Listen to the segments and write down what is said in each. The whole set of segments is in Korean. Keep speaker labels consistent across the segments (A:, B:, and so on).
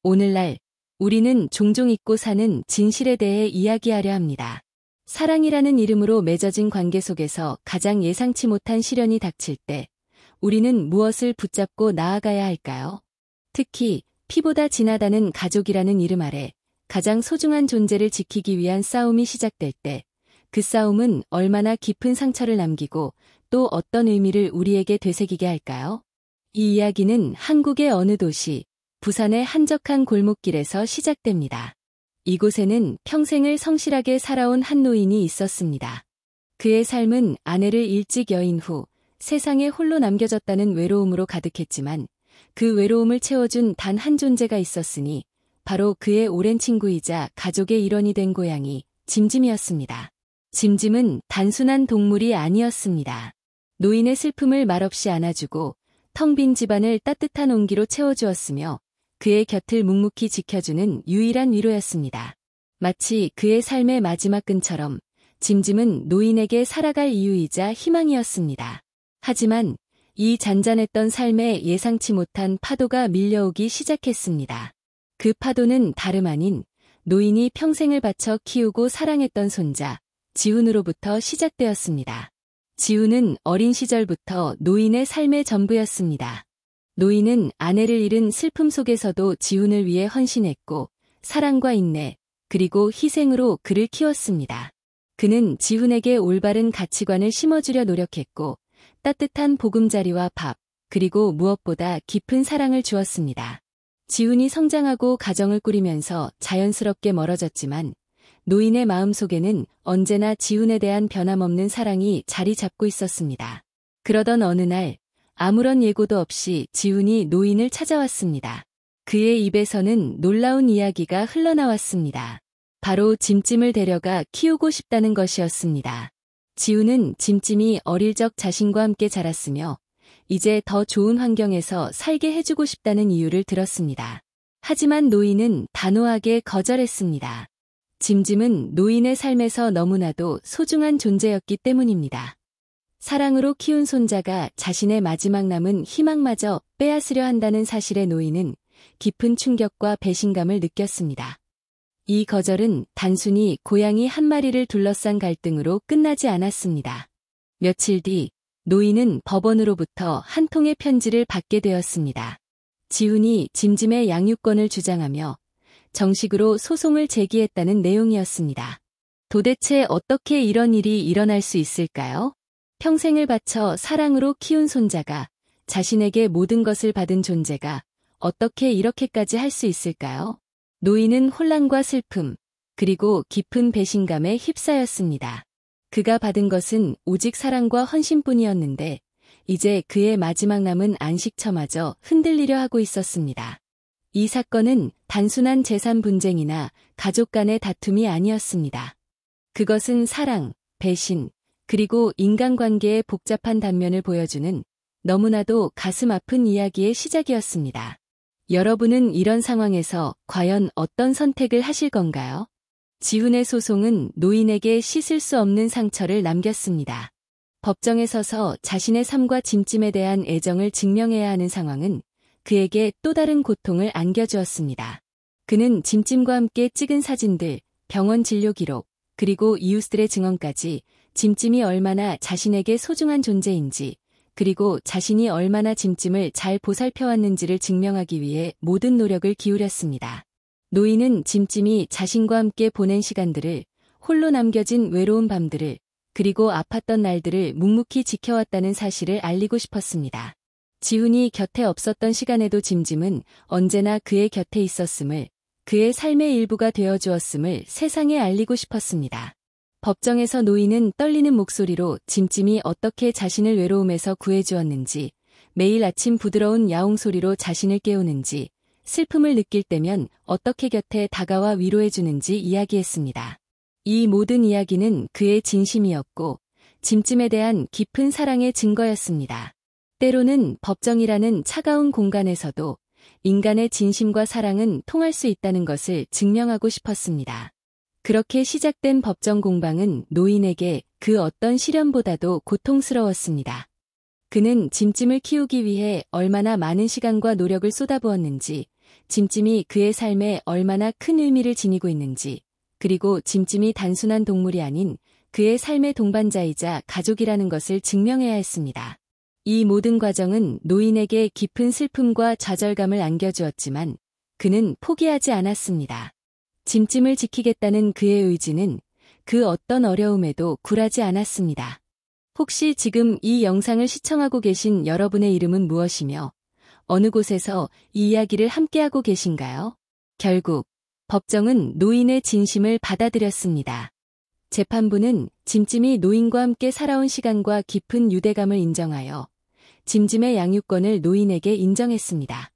A: 오늘날 우리는 종종 잊고 사는 진실에 대해 이야기하려 합니다. 사랑이라는 이름으로 맺어진 관계 속에서 가장 예상치 못한 시련이 닥칠 때 우리는 무엇을 붙잡고 나아가야 할까요? 특히 피보다 진하다는 가족이라는 이름 아래 가장 소중한 존재를 지키기 위한 싸움이 시작될 때 그 싸움은 얼마나 깊은 상처를 남기고 또 어떤 의미를 우리에게 되새기게 할까요? 이 이야기는 한국의 어느 도시, 부산의 한적한 골목길에서 시작됩니다. 이곳에는 평생을 성실하게 살아온 한 노인이 있었습니다. 그의 삶은 아내를 일찍 여인 후 세상에 홀로 남겨졌다는 외로움으로 가득했지만 그 외로움을 채워준 단 한 존재가 있었으니 바로 그의 오랜 친구이자 가족의 일원이 된 고양이 짐짐이었습니다. 짐짐은 단순한 동물이 아니었습니다. 노인의 슬픔을 말없이 안아주고 텅 빈 집안을 따뜻한 온기로 채워주었으며 그의 곁을 묵묵히 지켜주는 유일한 위로였습니다. 마치 그의 삶의 마지막 끈처럼 짐짐은 노인에게 살아갈 이유이자 희망이었습니다. 하지만 이 잔잔했던 삶에 예상치 못한 파도가 밀려오기 시작했습니다. 그 파도는 다름 아닌 노인이 평생을 바쳐 키우고 사랑했던 손자, 지훈으로부터 시작되었습니다. 지훈은 어린 시절부터 노인의 삶의 전부였습니다. 노인은 아내를 잃은 슬픔 속에서도 지훈을 위해 헌신했고 사랑과 인내, 그리고 희생으로 그를 키웠습니다. 그는 지훈에게 올바른 가치관을 심어주려 노력했고 따뜻한 보금자리와 밥, 그리고 무엇보다 깊은 사랑을 주었습니다. 지훈이 성장하고 가정을 꾸리면서 자연스럽게 멀어졌지만 노인의 마음속에는 언제나 지훈에 대한 변함없는 사랑이 자리 잡고 있었습니다. 그러던 어느 날 아무런 예고도 없이 지훈이 노인을 찾아왔습니다. 그의 입에서는 놀라운 이야기가 흘러나왔습니다. 바로 짐짐을 데려가 키우고 싶다는 것이었습니다. 지훈은 짐짐이 어릴 적 자신과 함께 자랐으며 이제 더 좋은 환경에서 살게 해주고 싶다는 이유를 들었습니다. 하지만 노인은 단호하게 거절했습니다. 짐짐은 노인의 삶에서 너무나도 소중한 존재였기 때문입니다. 사랑으로 키운 손자가 자신의 마지막 남은 희망마저 빼앗으려 한다는 사실에 노인은 깊은 충격과 배신감을 느꼈습니다. 이 거절은 단순히 고양이 한 마리를 둘러싼 갈등으로 끝나지 않았습니다. 며칠 뒤 노인은 법원으로부터 한 통의 편지를 받게 되었습니다. 지훈이 짐짐의 양육권을 주장하며 정식으로 소송을 제기했다는 내용이었습니다. 도대체 어떻게 이런 일이 일어날 수 있을까요? 평생을 바쳐 사랑으로 키운 손자가 자신에게 모든 것을 받은 존재가 어떻게 이렇게까지 할 수 있을까요? 노인은 혼란과 슬픔, 그리고 깊은 배신감에 휩싸였습니다. 그가 받은 것은 오직 사랑과 헌신뿐이었는데 이제 그의 마지막 남은 안식처마저 흔들리려 하고 있었습니다. 이 사건은 단순한 재산 분쟁이나 가족 간의 다툼이 아니었습니다. 그것은 사랑, 배신, 그리고 인간관계의 복잡한 단면을 보여주는 너무나도 가슴 아픈 이야기의 시작이었습니다. 여러분은 이런 상황에서 과연 어떤 선택을 하실 건가요? 지훈의 소송은 노인에게 씻을 수 없는 상처를 남겼습니다. 법정에 서서 자신의 삶과 짐짐에 대한 애정을 증명해야 하는 상황은 그에게 또 다른 고통을 안겨주었습니다. 그는 짐짐과 함께 찍은 사진들, 병원 진료 기록, 그리고 이웃들의 증언까지 짐짐이 얼마나 자신에게 소중한 존재인지, 그리고 자신이 얼마나 짐짐을 잘 보살펴왔는지를 증명하기 위해 모든 노력을 기울였습니다. 노인은 짐짐이 자신과 함께 보낸 시간들을, 홀로 남겨진 외로운 밤들을, 그리고 아팠던 날들을 묵묵히 지켜왔다는 사실을 알리고 싶었습니다. 지훈이 곁에 없었던 시간에도 짐짐은 언제나 그의 곁에 있었음을, 그의 삶의 일부가 되어주었음을 세상에 알리고 싶었습니다. 법정에서 노인은 떨리는 목소리로 짐짐이 어떻게 자신을 외로움에서 구해주었는지, 매일 아침 부드러운 야옹 소리로 자신을 깨우는지, 슬픔을 느낄 때면 어떻게 곁에 다가와 위로해주는지 이야기했습니다. 이 모든 이야기는 그의 진심이었고 짐짐에 대한 깊은 사랑의 증거였습니다. 때로는 법정이라는 차가운 공간에서도 인간의 진심과 사랑은 통할 수 있다는 것을 증명하고 싶었습니다. 그렇게 시작된 법정 공방은 노인에게 그 어떤 시련보다도 고통스러웠습니다. 그는 짐짐을 키우기 위해 얼마나 많은 시간과 노력을 쏟아부었는지, 짐짐이 그의 삶에 얼마나 큰 의미를 지니고 있는지, 그리고 짐짐이 단순한 동물이 아닌 그의 삶의 동반자이자 가족이라는 것을 증명해야 했습니다. 이 모든 과정은 노인에게 깊은 슬픔과 좌절감을 안겨주었지만 그는 포기하지 않았습니다. 짐짐을 지키겠다는 그의 의지는 그 어떤 어려움에도 굴하지 않았습니다. 혹시 지금 이 영상을 시청하고 계신 여러분의 이름은 무엇이며 어느 곳에서 이 이야기를 함께하고 계신가요? 결국 법정은 노인의 진심을 받아들였습니다. 재판부는 짐짐이 노인과 함께 살아온 시간과 깊은 유대감을 인정하여 짐짐의 양육권을 노인에게 인정했습니다.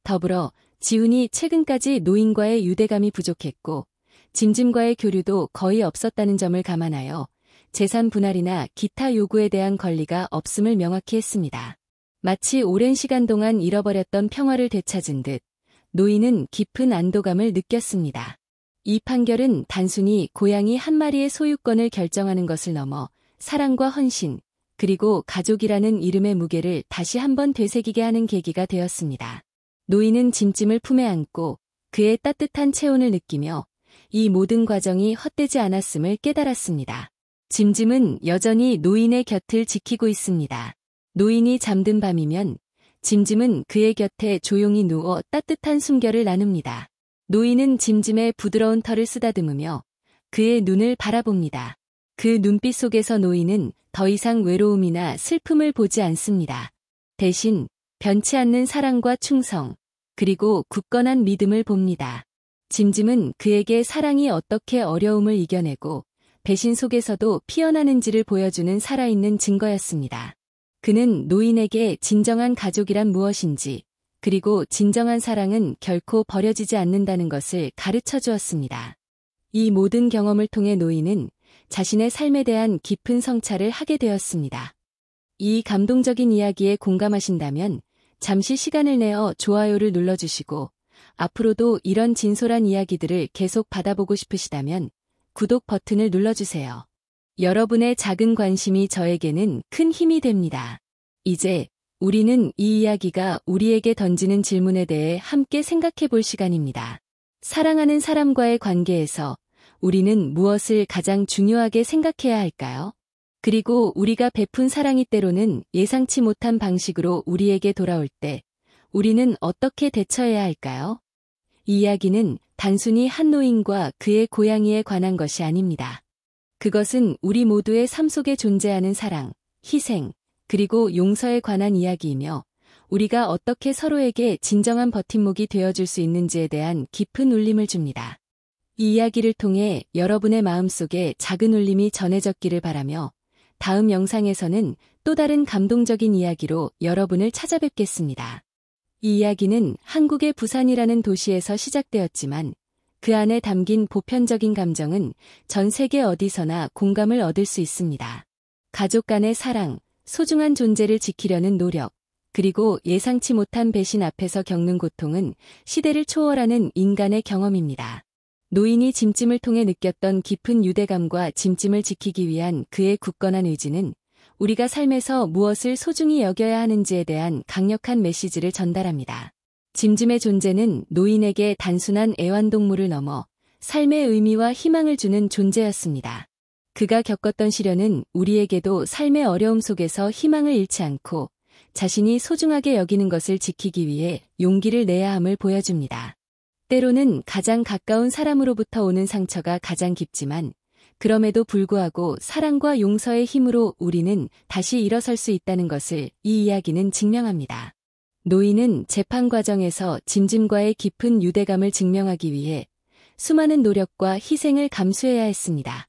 A: 더불어 지훈이 최근까지 노인과의 유대감이 부족했고 짐짐과의 교류도 거의 없었다는 점을 감안하여 재산 분할이나 기타 요구에 대한 권리가 없음을 명확히 했습니다. 마치 오랜 시간 동안 잃어버렸던 평화를 되찾은 듯 노인은 깊은 안도감을 느꼈습니다. 이 판결은 단순히 고양이 한 마리의 소유권을 결정하는 것을 넘어 사랑과 헌신, 그리고 가족이라는 이름의 무게를 다시 한번 되새기게 하는 계기가 되었습니다. 노인은 짐짐을 품에 안고 그의 따뜻한 체온을 느끼며 이 모든 과정이 헛되지 않았음을 깨달았습니다. 짐짐은 여전히 노인의 곁을 지키고 있습니다. 노인이 잠든 밤이면 짐짐은 그의 곁에 조용히 누워 따뜻한 숨결을 나눕니다. 노인은 짐짐의 부드러운 털을 쓰다듬으며 그의 눈을 바라봅니다. 그 눈빛 속에서 노인은 더 이상 외로움이나 슬픔을 보지 않습니다. 대신 변치 않는 사랑과 충성, 그리고 굳건한 믿음을 봅니다. 짐짐은 그에게 사랑이 어떻게 어려움을 이겨내고 배신 속에서도 피어나는지를 보여주는 살아있는 증거였습니다. 그는 노인에게 진정한 가족이란 무엇인지, 그리고 진정한 사랑은 결코 버려지지 않는다는 것을 가르쳐 주었습니다. 이 모든 경험을 통해 노인은 자신의 삶에 대한 깊은 성찰을 하게 되었습니다. 이 감동적인 이야기에 공감하신다면 잠시 시간을 내어 좋아요를 눌러주시고 앞으로도 이런 진솔한 이야기들을 계속 받아보고 싶으시다면 구독 버튼을 눌러주세요. 여러분의 작은 관심이 저에게는 큰 힘이 됩니다. 이제 우리는 이 이야기가 우리에게 던지는 질문에 대해 함께 생각해 볼 시간입니다. 사랑하는 사람과의 관계에서 우리는 무엇을 가장 중요하게 생각해야 할까요? 그리고 우리가 베푼 사랑이 때로는 예상치 못한 방식으로 우리에게 돌아올 때 우리는 어떻게 대처해야 할까요? 이 이야기는 단순히 한 노인과 그의 고양이에 관한 것이 아닙니다. 그것은 우리 모두의 삶 속에 존재하는 사랑, 희생, 그리고 용서에 관한 이야기이며 우리가 어떻게 서로에게 진정한 버팀목이 되어줄 수 있는지에 대한 깊은 울림을 줍니다. 이 이야기를 통해 여러분의 마음속에 작은 울림이 전해졌기를 바라며 다음 영상에서는 또 다른 감동적인 이야기로 여러분을 찾아뵙겠습니다. 이 이야기는 한국의 부산이라는 도시에서 시작되었지만 그 안에 담긴 보편적인 감정은 전 세계 어디서나 공감을 얻을 수 있습니다. 가족 간의 사랑, 소중한 존재를 지키려는 노력, 그리고 예상치 못한 배신 앞에서 겪는 고통은 시대를 초월하는 인간의 경험입니다. 노인이 짐짐을 통해 느꼈던 깊은 유대감과 짐짐을 지키기 위한 그의 굳건한 의지는 우리가 삶에서 무엇을 소중히 여겨야 하는지에 대한 강력한 메시지를 전달합니다. 짐짐의 존재는 노인에게 단순한 애완동물을 넘어 삶의 의미와 희망을 주는 존재였습니다. 그가 겪었던 시련은 우리에게도 삶의 어려움 속에서 희망을 잃지 않고 자신이 소중하게 여기는 것을 지키기 위해 용기를 내야 함을 보여줍니다. 때로는 가장 가까운 사람으로부터 오는 상처가 가장 깊지만 그럼에도 불구하고 사랑과 용서의 힘으로 우리는 다시 일어설 수 있다는 것을 이 이야기는 증명합니다. 노인은 재판 과정에서 짐짐과의 깊은 유대감을 증명하기 위해 수많은 노력과 희생을 감수해야 했습니다.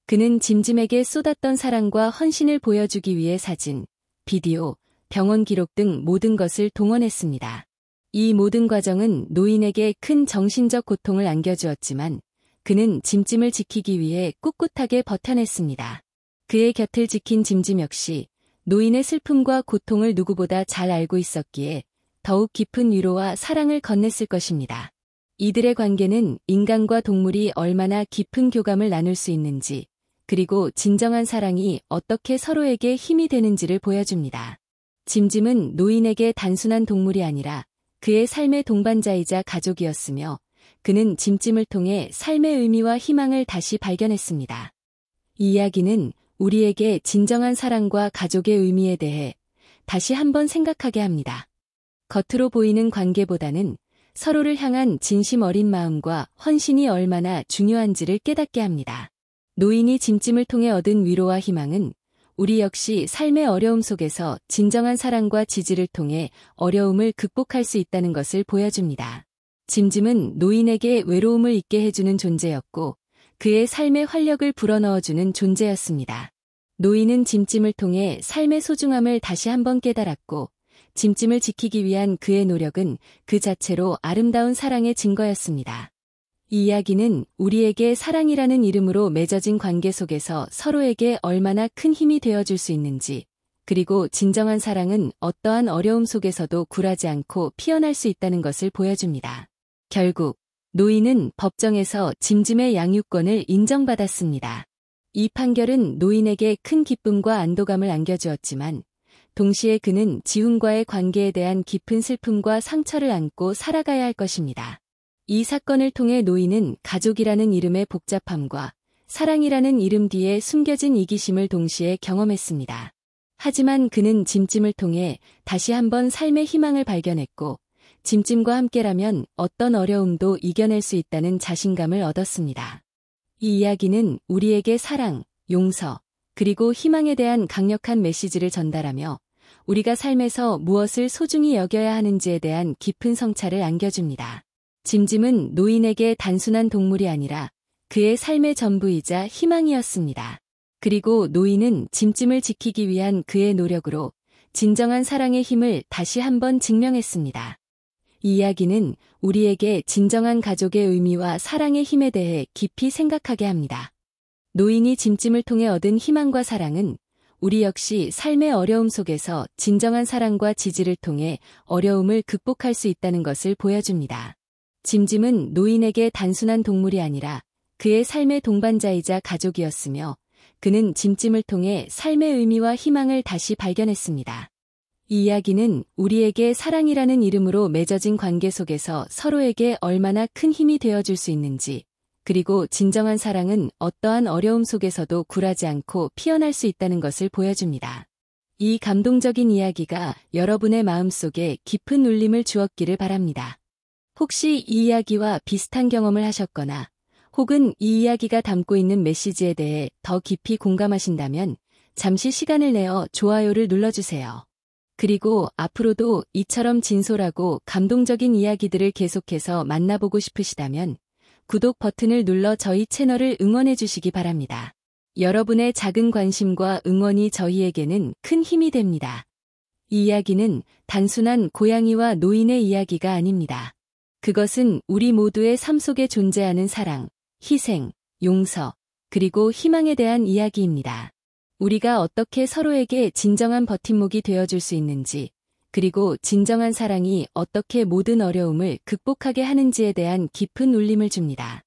A: 그는 짐짐에게 쏟았던 사랑과 헌신을 보여주기 위해 사진, 비디오, 병원 기록 등 모든 것을 동원했습니다. 이 모든 과정은 노인에게 큰 정신적 고통을 안겨주었지만 그는 짐짐을 지키기 위해 꿋꿋하게 버텨냈습니다. 그의 곁을 지킨 짐짐 역시 노인의 슬픔과 고통을 누구보다 잘 알고 있었기에 더욱 깊은 위로와 사랑을 건넸을 것입니다. 이들의 관계는 인간과 동물이 얼마나 깊은 교감을 나눌 수 있는지, 그리고 진정한 사랑이 어떻게 서로에게 힘이 되는지를 보여줍니다. 짐짐은 노인에게 단순한 동물이 아니라 그의 삶의 동반자이자 가족이었으며 그는 짐짐을 통해 삶의 의미와 희망을 다시 발견했습니다. 이 이야기는 우리에게 진정한 사랑과 가족의 의미에 대해 다시 한번 생각하게 합니다. 겉으로 보이는 관계보다는 서로를 향한 진심 어린 마음과 헌신이 얼마나 중요한지를 깨닫게 합니다. 노인이 짐짐을 통해 얻은 위로와 희망은 우리 역시 삶의 어려움 속에서 진정한 사랑과 지지를 통해 어려움을 극복할 수 있다는 것을 보여줍니다. 짐짐은 노인에게 외로움을 잊게 해주는 존재였고 그의 삶의 활력을 불어넣어주는 존재였습니다. 노인은 짐짐을 통해 삶의 소중함을 다시 한번 깨달았고 짐짐을 지키기 위한 그의 노력은 그 자체로 아름다운 사랑의 증거였습니다. 이 이야기는 우리에게 사랑이라는 이름으로 맺어진 관계 속에서 서로에게 얼마나 큰 힘이 되어줄 수 있는지, 그리고 진정한 사랑은 어떠한 어려움 속에서도 굴하지 않고 피어날 수 있다는 것을 보여줍니다. 결국 노인은 법정에서 짐짐의 양육권을 인정받았습니다. 이 판결은 노인에게 큰 기쁨과 안도감을 안겨주었지만 동시에 그는 지훈과의 관계에 대한 깊은 슬픔과 상처를 안고 살아가야 할 것입니다. 이 사건을 통해 노인은 가족이라는 이름의 복잡함과 사랑이라는 이름 뒤에 숨겨진 이기심을 동시에 경험했습니다. 하지만 그는 짐짐을 통해 다시 한번 삶의 희망을 발견했고 짐짐과 함께라면 어떤 어려움도 이겨낼 수 있다는 자신감을 얻었습니다. 이 이야기는 우리에게 사랑, 용서, 그리고 희망에 대한 강력한 메시지를 전달하며 우리가 삶에서 무엇을 소중히 여겨야 하는지에 대한 깊은 성찰을 안겨줍니다. 짐짐은 노인에게 단순한 동물이 아니라 그의 삶의 전부이자 희망이었습니다. 그리고 노인은 짐짐을 지키기 위한 그의 노력으로 진정한 사랑의 힘을 다시 한번 증명했습니다. 이 이야기는 우리에게 진정한 가족의 의미와 사랑의 힘에 대해 깊이 생각하게 합니다. 노인이 짐짐을 통해 얻은 희망과 사랑은 우리 역시 삶의 어려움 속에서 진정한 사랑과 지지를 통해 어려움을 극복할 수 있다는 것을 보여줍니다. 짐짐은 노인에게 단순한 동물이 아니라 그의 삶의 동반자이자 가족이었으며 그는 짐짐을 통해 삶의 의미와 희망을 다시 발견했습니다. 이 이야기는 우리에게 사랑이라는 이름으로 맺어진 관계 속에서 서로에게 얼마나 큰 힘이 되어줄 수 있는지, 그리고 진정한 사랑은 어떠한 어려움 속에서도 굴하지 않고 피어날 수 있다는 것을 보여줍니다. 이 감동적인 이야기가 여러분의 마음속에 깊은 울림을 주었기를 바랍니다. 혹시 이 이야기와 비슷한 경험을 하셨거나 혹은 이 이야기가 담고 있는 메시지에 대해 더 깊이 공감하신다면 잠시 시간을 내어 좋아요를 눌러주세요. 그리고 앞으로도 이처럼 진솔하고 감동적인 이야기들을 계속해서 만나보고 싶으시다면 구독 버튼을 눌러 저희 채널을 응원해 주시기 바랍니다. 여러분의 작은 관심과 응원이 저희에게는 큰 힘이 됩니다. 이 이야기는 단순한 고양이와 노인의 이야기가 아닙니다. 그것은 우리 모두의 삶 속에 존재하는 사랑, 희생, 용서, 그리고 희망에 대한 이야기입니다. 우리가 어떻게 서로에게 진정한 버팀목이 되어줄 수 있는지, 그리고 진정한 사랑이 어떻게 모든 어려움을 극복하게 하는지에 대한 깊은 울림을 줍니다.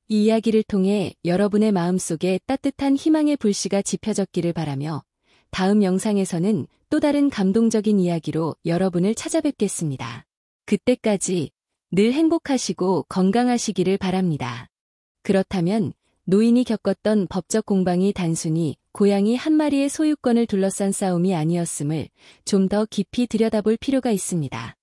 A: 이 이야기를 통해 여러분의 마음속에 따뜻한 희망의 불씨가 지펴졌기를 바라며 다음 영상에서는 또 다른 감동적인 이야기로 여러분을 찾아뵙겠습니다. 그때까지 늘 행복하시고 건강하시기를 바랍니다. 그렇다면 노인이 겪었던 법적 공방이 단순히 고양이 한 마리의 소유권을 둘러싼 싸움이 아니었음을 좀 더 깊이 들여다볼 필요가 있습니다.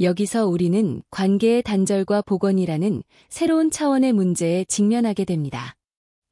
A: 여기서 우리는 관계의 단절과 복원이라는 새로운 차원의 문제에 직면하게 됩니다.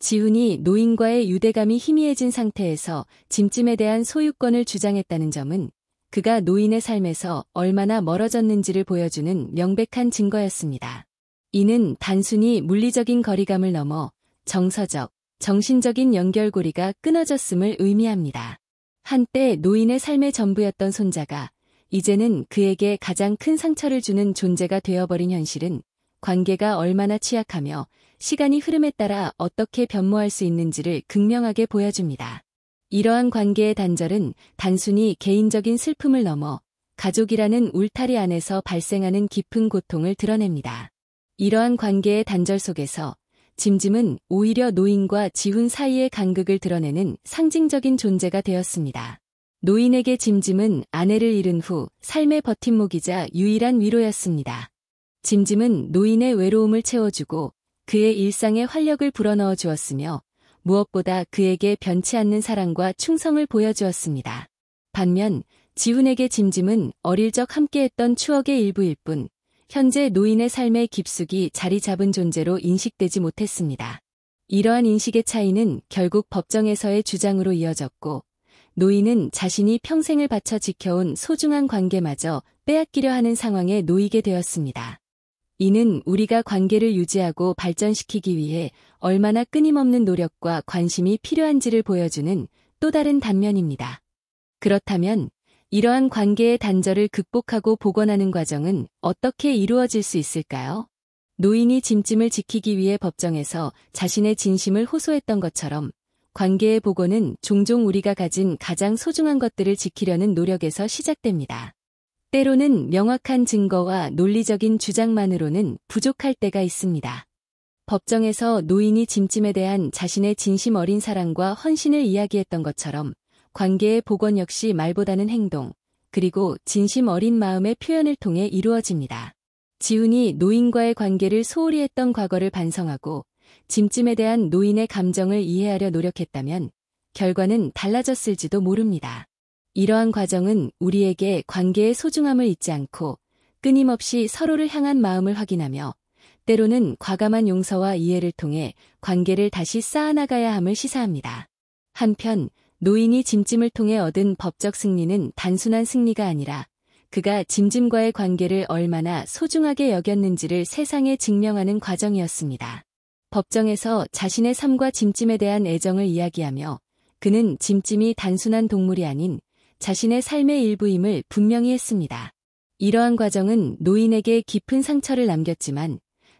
A: 지훈이 노인과의 유대감이 희미해진 상태에서 짐짐에 대한 소유권을 주장했다는 점은 그가 노인의 삶에서 얼마나 멀어졌는지를 보여주는 명백한 증거였습니다. 이는 단순히 물리적인 거리감을 넘어 정서적, 정신적인 연결고리가 끊어졌음을 의미합니다. 한때 노인의 삶의 전부였던 손자가 이제는 그에게 가장 큰 상처를 주는 존재가 되어버린 현실은 관계가 얼마나 취약하며 시간이 흐름에 따라 어떻게 변모할 수 있는지를 극명하게 보여줍니다. 이러한 관계의 단절은 단순히 개인적인 슬픔을 넘어 가족이라는 울타리 안에서 발생하는 깊은 고통을 드러냅니다. 이러한 관계의 단절 속에서 짐짐은 오히려 노인과 지훈 사이의 간극을 드러내는 상징적인 존재가 되었습니다. 노인에게 짐짐은 아내를 잃은 후 삶의 버팀목이자 유일한 위로였습니다. 짐짐은 노인의 외로움을 채워주고 그의 일상에 활력을 불어넣어 주었으며 무엇보다 그에게 변치 않는 사랑과 충성을 보여주었습니다. 반면 지훈에게 짐짐은 어릴 적 함께했던 추억의 일부일 뿐 현재 노인의 삶의 깊숙이 자리 잡은 존재로 인식되지 못했습니다. 이러한 인식의 차이는 결국 법정에서의 주장으로 이어졌고 노인은 자신이 평생을 바쳐 지켜온 소중한 관계마저 빼앗기려 하는 상황에 놓이게 되었습니다. 이는 우리가 관계를 유지하고 발전시키기 위해 얼마나 끊임없는 노력과 관심이 필요한지를 보여주는 또 다른 단면입니다. 그렇다면 이러한 관계의 단절을 극복하고 복원하는 과정은 어떻게 이루어질 수 있을까요? 노인이 짐짐을 지키기 위해 법정에서 자신의 진심을 호소했던 것처럼 관계의 복원은 종종 우리가 가진 가장 소중한 것들을 지키려는 노력에서 시작됩니다. 때로는 명확한 증거와 논리적인 주장만으로는 부족할 때가 있습니다. 법정에서 노인이 짐짐에 대한 자신의 진심 어린 사랑과 헌신을 이야기했던 것처럼 관계의 복원 역시 말보다는 행동, 그리고 진심 어린 마음의 표현을 통해 이루어집니다. 지훈이 노인과의 관계를 소홀히 했던 과거를 반성하고 짐짐에 대한 노인의 감정을 이해하려 노력했다면 결과는 달라졌을지도 모릅니다. 이러한 과정은 우리에게 관계의 소중함을 잊지 않고 끊임없이 서로를 향한 마음을 확인하며 때로는 과감한 용서와 이해를 통해 관계를 다시 쌓아나가야 함을 시사합니다. 한편 노인이 짐짐을 통해 얻은 법적 승리는 단순한 승리가 아니라 그가 짐짐과의 관계를 얼마나 소중하게 여겼는지를 세상에 증명하는 과정이었습니다. 법정에서 자신의 삶과 짐짐에 대한 애정을 이야기하며 그는 짐짐이 단순한 동물이 아닌 자신의 삶의 일부임을 분명히 했습니다. 이러한 과정은 노인에게 깊은 상처를 남겼지만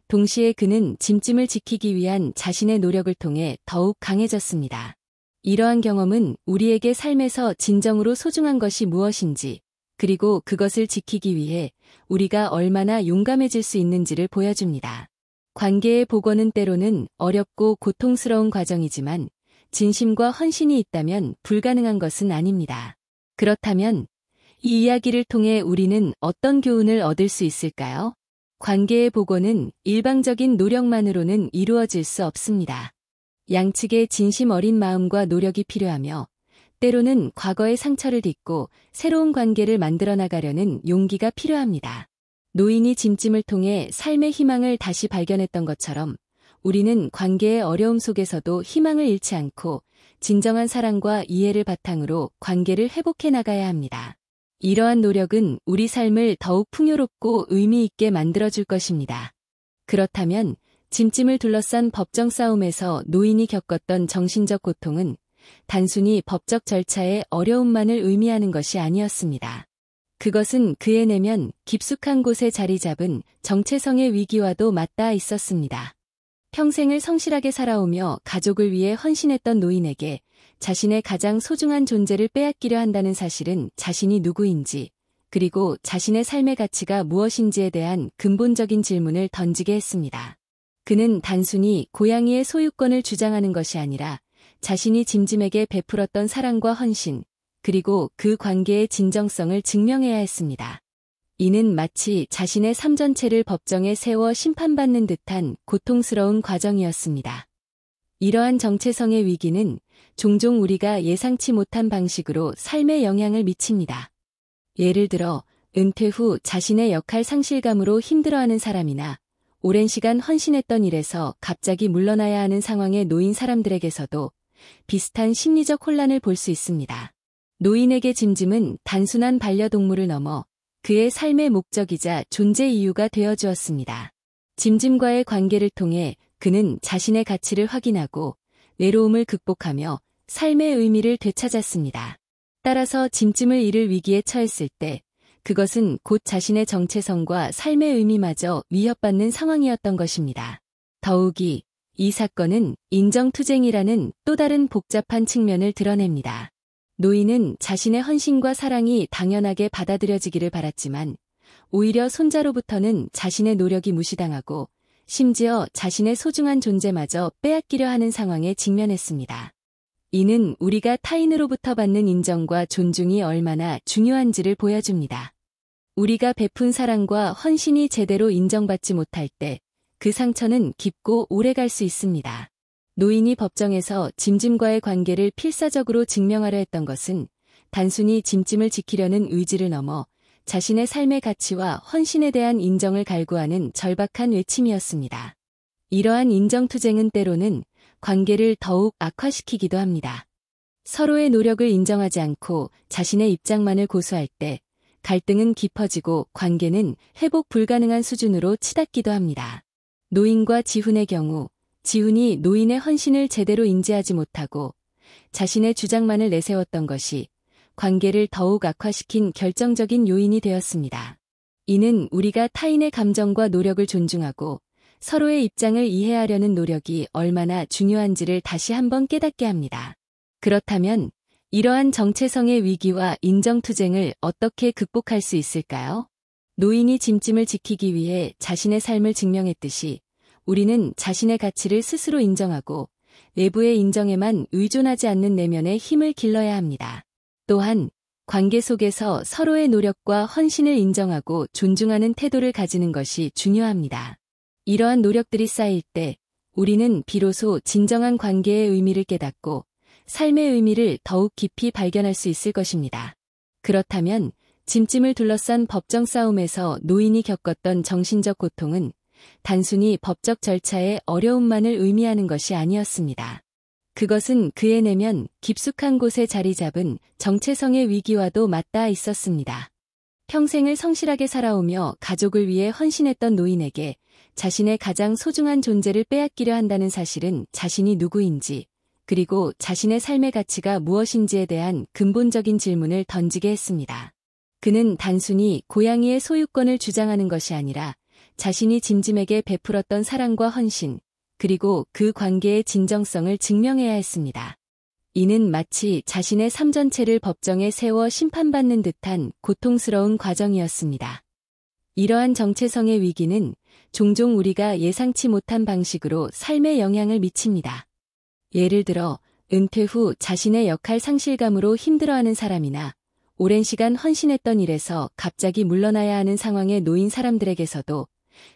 A: 동시에 그는 짐짐을 지키기 위한 자신의 노력을 통해 더욱 강해졌습니다. 이러한 경험은 우리에게 삶에서 진정으로 소중한 것이 무엇인지 그리고 그것을 지키기 위해 우리가 얼마나 용감해질 수 있는지를 보여줍니다. 관계의 복원은 때로는 어렵고 고통스러운 과정이지만 진심과 헌신이 있다면 불가능한 것은 아닙니다. 그렇다면 이 이야기를 통해 우리는 어떤 교훈을 얻을 수 있을까요? 관계의 복원은 일방적인 노력만으로는 이루어질 수 없습니다. 양측의 진심 어린 마음과 노력이 필요하며 때로는 과거의 상처를 딛고 새로운 관계를 만들어 나가려는 용기가 필요합니다. 노인이 짐짐을 통해 삶의 희망을 다시 발견했던 것처럼 우리는 관계의 어려움 속에서도 희망을 잃지 않고 진정한 사랑과 이해를 바탕으로 관계를 회복해 나가야 합니다. 이러한 노력은 우리 삶을 더욱 풍요롭고 의미 있게 만들어줄 것입니다. 그렇다면 짐짐을 둘러싼 법정 싸움에서 노인이 겪었던 정신적 고통은 단순히 법적 절차의 어려움만을 의미하는 것이 아니었습니다. 그것은 그의 내면 깊숙한 곳에 자리 잡은 정체성의 위기와도 맞닿아 있었습니다. 평생을 성실하게 살아오며 가족을 위해 헌신했던 노인에게 자신의 가장 소중한 존재를 빼앗기려 한다는 사실은 자신이 누구인지, 그리고 자신의 삶의 가치가 무엇인지에 대한 근본적인 질문을 던지게 했습니다. 그는 단순히 고양이의 소유권을 주장하는 것이 아니라 자신이 짐짐에게 베풀었던 사랑과 헌신, 그리고 그 관계의 진정성을 증명해야 했습니다. 이는 마치 자신의 삶 전체를 법정에 세워 심판받는 듯한 고통스러운 과정이었습니다. 이러한 정체성의 위기는 종종 우리가 예상치 못한 방식으로 삶에 영향을 미칩니다. 예를 들어 은퇴 후 자신의 역할 상실감으로 힘들어하는 사람이나 오랜 시간 헌신했던 일에서 갑자기 물러나야 하는 상황에 놓인 사람들에게서도 비슷한 심리적 혼란을 볼 수 있습니다. 노인에게 짐짐은 단순한 반려동물을 넘어 그의 삶의 목적이자 존재 이유가 되어주었습니다. 짐짐과의 관계를 통해 그는 자신의 가치를 확인하고 외로움을 극복하며 삶의 의미를 되찾았습니다. 따라서 짐짐을 잃을 위기에 처했을 때 그것은 곧 자신의 정체성과 삶의 의미마저 위협받는 상황이었던 것입니다. 더욱이 이 사건은 인정투쟁이라는 또 다른 복잡한 측면을 드러냅니다. 노인은 자신의 헌신과 사랑이 당연하게 받아들여지기를 바랐지만 오히려 손자로부터는 자신의 노력이 무시당하고 심지어 자신의 소중한 존재마저 빼앗기려 하는 상황에 직면했습니다. 이는 우리가 타인으로부터 받는 인정과 존중이 얼마나 중요한지를 보여줍니다. 우리가 베푼 사랑과 헌신이 제대로 인정받지 못할 때 그 상처는 깊고 오래 갈 수 있습니다. 노인이 법정에서 짐짐과의 관계를 필사적으로 증명하려 했던 것은 단순히 짐짐을 지키려는 의지를 넘어 자신의 삶의 가치와 헌신에 대한 인정을 갈구하는 절박한 외침이었습니다. 이러한 인정투쟁은 때로는 관계를 더욱 악화시키기도 합니다. 서로의 노력을 인정하지 않고 자신의 입장만을 고수할 때 갈등은 깊어지고 관계는 회복 불가능한 수준으로 치닫기도 합니다. 노인과 지훈의 경우 지훈이 노인의 헌신을 제대로 인지하지 못하고 자신의 주장만을 내세웠던 것이 관계를 더욱 악화시킨 결정적인 요인이 되었습니다. 이는 우리가 타인의 감정과 노력을 존중하고 서로의 입장을 이해하려는 노력이 얼마나 중요한지를 다시 한번 깨닫게 합니다. 그렇다면 이러한 정체성의 위기와 인정투쟁을 어떻게 극복할 수 있을까요? 노인이 짐짐을 지키기 위해 자신의 삶을 증명했듯이 우리는 자신의 가치를 스스로 인정하고 외부의 인정에만 의존하지 않는 내면의 힘을 길러야 합니다. 또한 관계 속에서 서로의 노력과 헌신을 인정하고 존중하는 태도를 가지는 것이 중요합니다. 이러한 노력들이 쌓일 때 우리는 비로소 진정한 관계의 의미를 깨닫고 삶의 의미를 더욱 깊이 발견할 수 있을 것입니다. 그렇다면 짐짐을 둘러싼 법정 싸움에서 노인이 겪었던 정신적 고통은 단순히 법적 절차의 어려움만을 의미하는 것이 아니었습니다. 그것은 그의 내면 깊숙한 곳에 자리 잡은 정체성의 위기와도 맞닿아 있었습니다. 평생을 성실하게 살아오며 가족을 위해 헌신했던 노인에게 자신의 가장 소중한 존재를 빼앗기려 한다는 사실은 자신이 누구인지, 그리고 자신의 삶의 가치가 무엇인지에 대한 근본적인 질문을 던지게 했습니다. 그는 단순히 고양이의 소유권을 주장하는 것이 아니라 자신이 짐짐에게 베풀었던 사랑과 헌신, 그리고 그 관계의 진정성을 증명해야 했습니다. 이는 마치 자신의 삶 전체를 법정에 세워 심판받는 듯한 고통스러운 과정이었습니다. 이러한 정체성의 위기는 종종 우리가 예상치 못한 방식으로 삶에 영향을 미칩니다. 예를 들어 은퇴 후 자신의 역할 상실감으로 힘들어하는 사람이나 오랜 시간 헌신했던 일에서 갑자기 물러나야 하는 상황에 놓인 사람들에게서도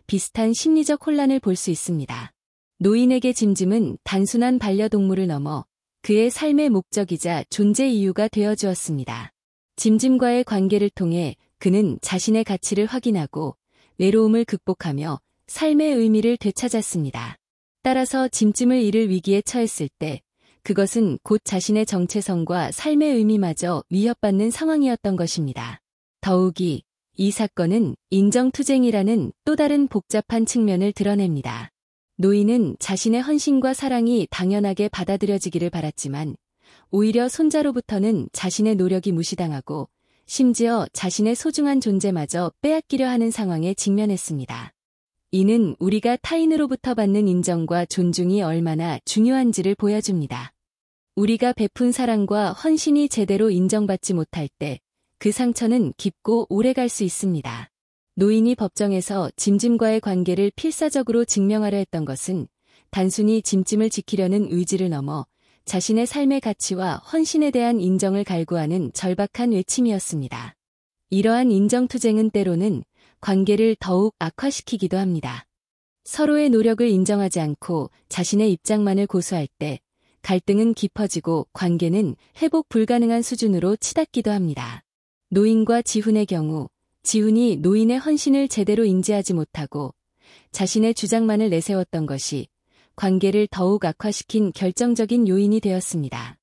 A: 비슷한 심리적 혼란을 볼 수 있습니다. 노인에게 짐짐은 단순한 반려동물을 넘어 그의 삶의 목적이자 존재 이유가 되어주었습니다. 짐짐과의 관계를 통해 그는 자신의 가치를 확인하고 외로움을 극복하며 삶의 의미를 되찾았습니다. 따라서 짐짐을 잃을 위기에 처했을 때 그것은 곧 자신의 정체성과 삶의 의미마저 위협받는 상황이었던 것입니다. 더욱이 이 사건은 인정투쟁이라는 또 다른 복잡한 측면을 드러냅니다. 노인은 자신의 헌신과 사랑이 당연하게 받아들여지기를 바랐지만 오히려 손자로부터는 자신의 노력이 무시당하고 심지어 자신의 소중한 존재마저 빼앗기려 하는 상황에 직면했습니다. 이는 우리가 타인으로부터 받는 인정과 존중이 얼마나 중요한지를 보여줍니다. 우리가 베푼 사랑과 헌신이 제대로 인정받지 못할 때 그 상처는 깊고 오래 갈 수 있습니다. 노인이 법정에서 짐짐과의 관계를 필사적으로 증명하려 했던 것은 단순히 짐짐을 지키려는 의지를 넘어 자신의 삶의 가치와 헌신에 대한 인정을 갈구하는 절박한 외침이었습니다. 이러한 인정투쟁은 때로는 관계를 더욱 악화시키기도 합니다. 서로의 노력을 인정하지 않고 자신의 입장만을 고수할 때 갈등은 깊어지고 관계는 회복 불가능한 수준으로 치닫기도 합니다. 노인과 지훈의 경우 지훈이 노인의 헌신을 제대로 인지하지 못하고 자신의 주장만을 내세웠던 것이 관계를 더욱 악화시킨 결정적인 요인이 되었습니다.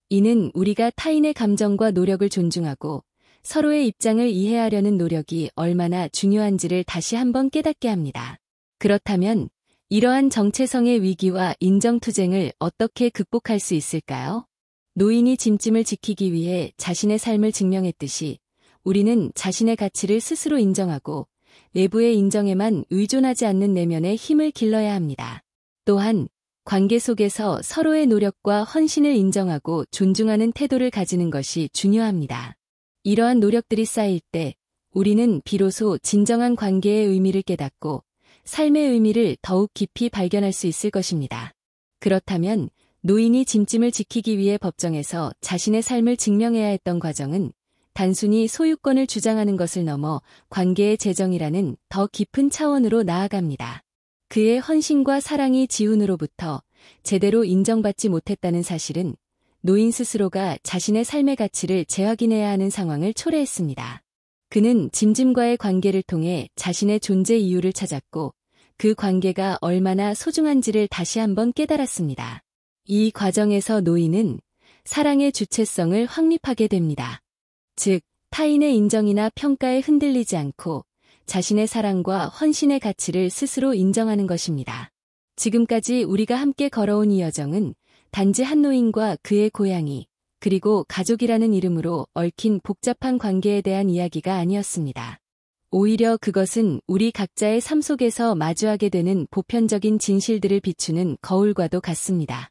A: 이는 우리가 타인의 감정과 노력을 존중하고 서로의 입장을 이해하려는 노력이 얼마나 중요한지를 다시 한번 깨닫게 합니다. 그렇다면 이러한 정체성의 위기와 인정투쟁을 어떻게 극복할 수 있을까요? 노인이 짐짐을 지키기 위해 자신의 삶을 증명했듯이 우리는 자신의 가치를 스스로 인정하고 외부의 인정에만 의존하지 않는 내면의 힘을 길러야 합니다. 또한 관계 속에서 서로의 노력과 헌신을 인정하고 존중하는 태도를 가지는 것이 중요합니다. 이러한 노력들이 쌓일 때 우리는 비로소 진정한 관계의 의미를 깨닫고 삶의 의미를 더욱 깊이 발견할 수 있을 것입니다. 그렇다면 노인이 짐짐을 지키기 위해 법정에서 자신의 삶을 증명해야 했던 과정은 단순히 소유권을 주장하는 것을 넘어 관계의 재정이라는 더 깊은 차원으로 나아갑니다. 그의 헌신과 사랑이 지훈으로부터 제대로 인정받지 못했다는 사실은 노인 스스로가 자신의 삶의 가치를 재확인해야 하는 상황을 초래했습니다. 그는 짐짐과의 관계를 통해 자신의 존재 이유를 찾았고 그 관계가 얼마나 소중한지를 다시 한번 깨달았습니다. 이 과정에서 노인은 사랑의 주체성을 확립하게 됩니다. 즉, 타인의 인정이나 평가에 흔들리지 않고 자신의 사랑과 헌신의 가치를 스스로 인정하는 것입니다. 지금까지 우리가 함께 걸어온 이 여정은 단지 한 노인과 그의 고양이, 그리고 가족이라는 이름으로 얽힌 복잡한 관계에 대한 이야기가 아니었습니다. 오히려 그것은 우리 각자의 삶 속에서 마주하게 되는 보편적인 진실들을 비추는 거울과도 같습니다.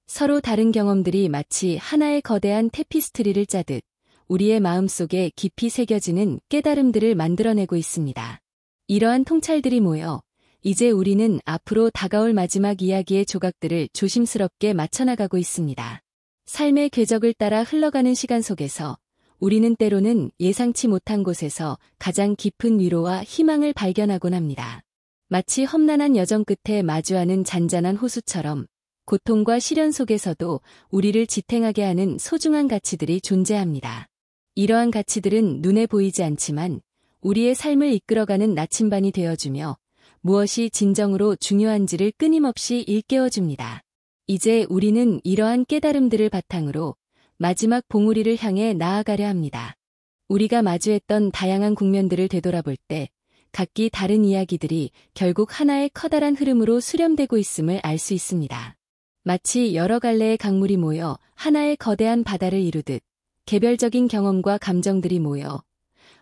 A: 서로 다른 경험들이 마치 하나의 거대한 테피스트리를 짜듯 우리의 마음속에 깊이 새겨지는 깨달음들을 만들어내고 있습니다. 이러한 통찰들이 모여 이제 우리는 앞으로 다가올 마지막 이야기의 조각들을 조심스럽게 맞춰나가고 있습니다. 삶의 궤적을 따라 흘러가는 시간 속에서 우리는 때로는 예상치 못한 곳에서 가장 깊은 위로와 희망을 발견하곤 합니다. 마치 험난한 여정 끝에 마주하는 잔잔한 호수처럼 고통과 시련 속에서도 우리를 지탱하게 하는 소중한 가치들이 존재합니다. 이러한 가치들은 눈에 보이지 않지만 우리의 삶을 이끌어가는 나침반이 되어주며 무엇이 진정으로 중요한지를 끊임없이 일깨워줍니다. 이제 우리는 이러한 깨달음들을 바탕으로 마지막 봉우리를 향해 나아가려 합니다. 우리가 마주했던 다양한 국면들을 되돌아볼 때 각기 다른 이야기들이 결국 하나의 커다란 흐름으로 수렴되고 있음을 알 수 있습니다. 마치 여러 갈래의 강물이 모여 하나의 거대한 바다를 이루듯 개별적인 경험과 감정들이 모여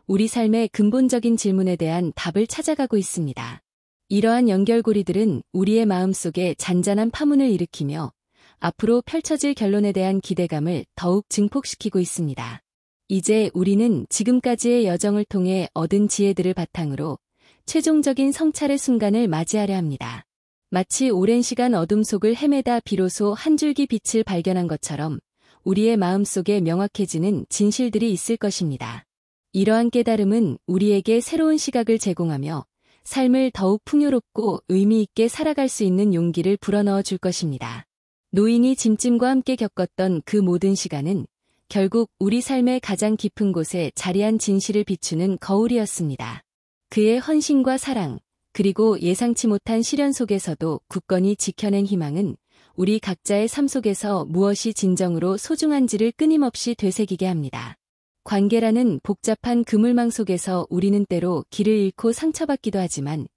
A: 우리 삶의 근본적인 질문에 대한 답을 찾아가고 있습니다. 이러한 연결고리들은 우리의 마음속에 잔잔한 파문을 일으키며 앞으로 펼쳐질 결론에 대한 기대감을 더욱 증폭시키고 있습니다. 이제 우리는 지금까지의 여정을 통해 얻은 지혜들을 바탕으로 최종적인 성찰의 순간을 맞이하려 합니다. 마치 오랜 시간 어둠 속을 헤매다 비로소 한 줄기 빛을 발견한 것처럼 우리의 마음속에 명확해지는 진실들이 있을 것입니다. 이러한 깨달음은 우리에게 새로운 시각을 제공하며 삶을 더욱 풍요롭고 의미 있게 살아갈 수 있는 용기를 불어넣어 줄 것입니다. 노인이 짐짐과 함께 겪었던 그 모든 시간은 결국 우리 삶의 가장 깊은 곳에 자리한 진실을 비추는 거울이었습니다. 그의 헌신과 사랑, 그리고 예상치 못한 시련 속에서도 굳건히 지켜낸 희망은 우리 각자의 삶 속에서 무엇이 진정으로 소중한지를 끊임없이 되새기게 합니다. 관계라는 복잡한 그물망 속에서 우리는 때로 길을 잃고 상처받기도 하지만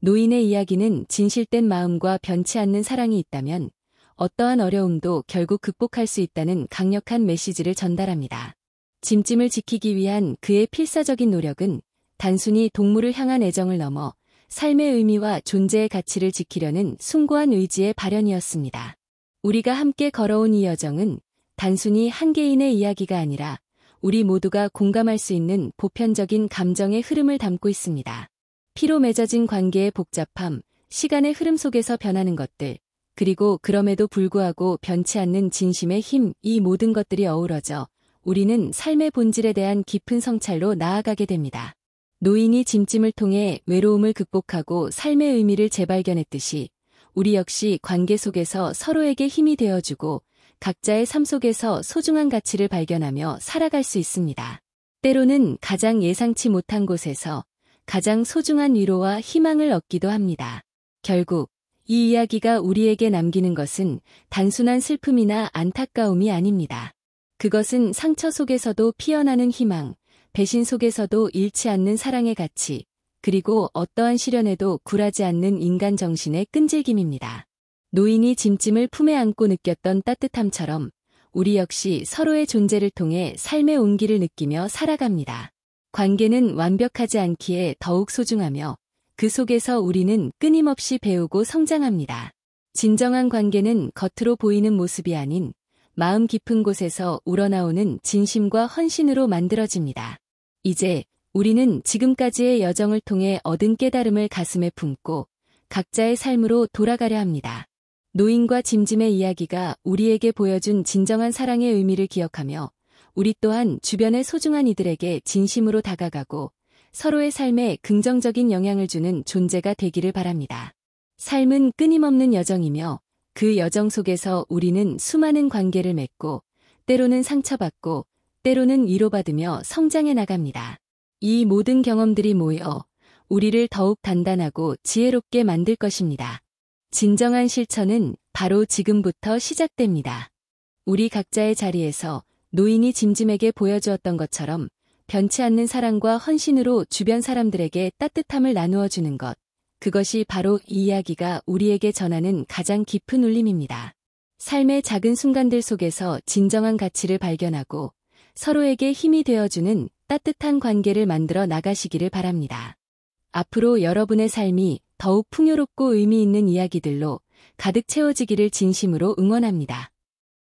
A: 노인의 이야기는 진실된 마음과 변치 않는 사랑이 있다면 어떠한 어려움도 결국 극복할 수 있다는 강력한 메시지를 전달합니다. 짐짐을 지키기 위한 그의 필사적인 노력은 단순히 동물을 향한 애정을 넘어 삶의 의미와 존재의 가치를 지키려는 숭고한 의지의 발현이었습니다. 우리가 함께 걸어온 이 여정은 단순히 한 개인의 이야기가 아니라 우리 모두가 공감할 수 있는 보편적인 감정의 흐름을 담고 있습니다. 피로 맺어진 관계의 복잡함, 시간의 흐름 속에서 변하는 것들, 그리고 그럼에도 불구하고 변치 않는 진심의 힘, 이 모든 것들이 어우러져 우리는 삶의 본질에 대한 깊은 성찰로 나아가게 됩니다. 노인이 짐짐을 통해 외로움을 극복하고 삶의 의미를 재발견했듯이 우리 역시 관계 속에서 서로에게 힘이 되어주고 각자의 삶 속에서 소중한 가치를 발견하며 살아갈 수 있습니다. 때로는 가장 예상치 못한 곳에서 가장 소중한 위로와 희망을 얻기도 합니다. 결국 이 이야기가 우리에게 남기는 것은 단순한 슬픔이나 안타까움이 아닙니다. 그것은 상처 속에서도 피어나는 희망, 배신 속에서도 잃지 않는 사랑의 가치, 그리고 어떠한 시련에도 굴하지 않는 인간 정신의 끈질김입니다. 노인이 짐짐을 품에 안고 느꼈던 따뜻함처럼 우리 역시 서로의 존재를 통해 삶의 온기를 느끼며 살아갑니다. 관계는 완벽하지 않기에 더욱 소중하며 그 속에서 우리는 끊임없이 배우고 성장합니다. 진정한 관계는 겉으로 보이는 모습이 아닌 마음 깊은 곳에서 우러나오는 진심과 헌신으로 만들어집니다. 이제 우리는 지금까지의 여정을 통해 얻은 깨달음을 가슴에 품고 각자의 삶으로 돌아가려 합니다. 노인과 짐짐의 이야기가 우리에게 보여준 진정한 사랑의 의미를 기억하며 우리 또한 주변의 소중한 이들에게 진심으로 다가가고 서로의 삶에 긍정적인 영향을 주는 존재가 되기를 바랍니다. 삶은 끊임없는 여정이며 그 여정 속에서 우리는 수많은 관계를 맺고 때로는 상처받고 때로는 위로받으며 성장해 나갑니다. 이 모든 경험들이 모여 우리를 더욱 단단하고 지혜롭게 만들 것입니다. 진정한 실천은 바로 지금부터 시작됩니다. 우리 각자의 자리에서 노인이 짐짐에게 보여주었던 것처럼 변치 않는 사랑과 헌신으로 주변 사람들에게 따뜻함을 나누어 주는 것. 그것이 바로 이 이야기가 우리에게 전하는 가장 깊은 울림입니다. 삶의 작은 순간들 속에서 진정한 가치를 발견하고 서로에게 힘이 되어주는 따뜻한 관계를 만들어 나가시기를 바랍니다. 앞으로 여러분의 삶이 더욱 풍요롭고 의미 있는 이야기들로 가득 채워지기를 진심으로 응원합니다.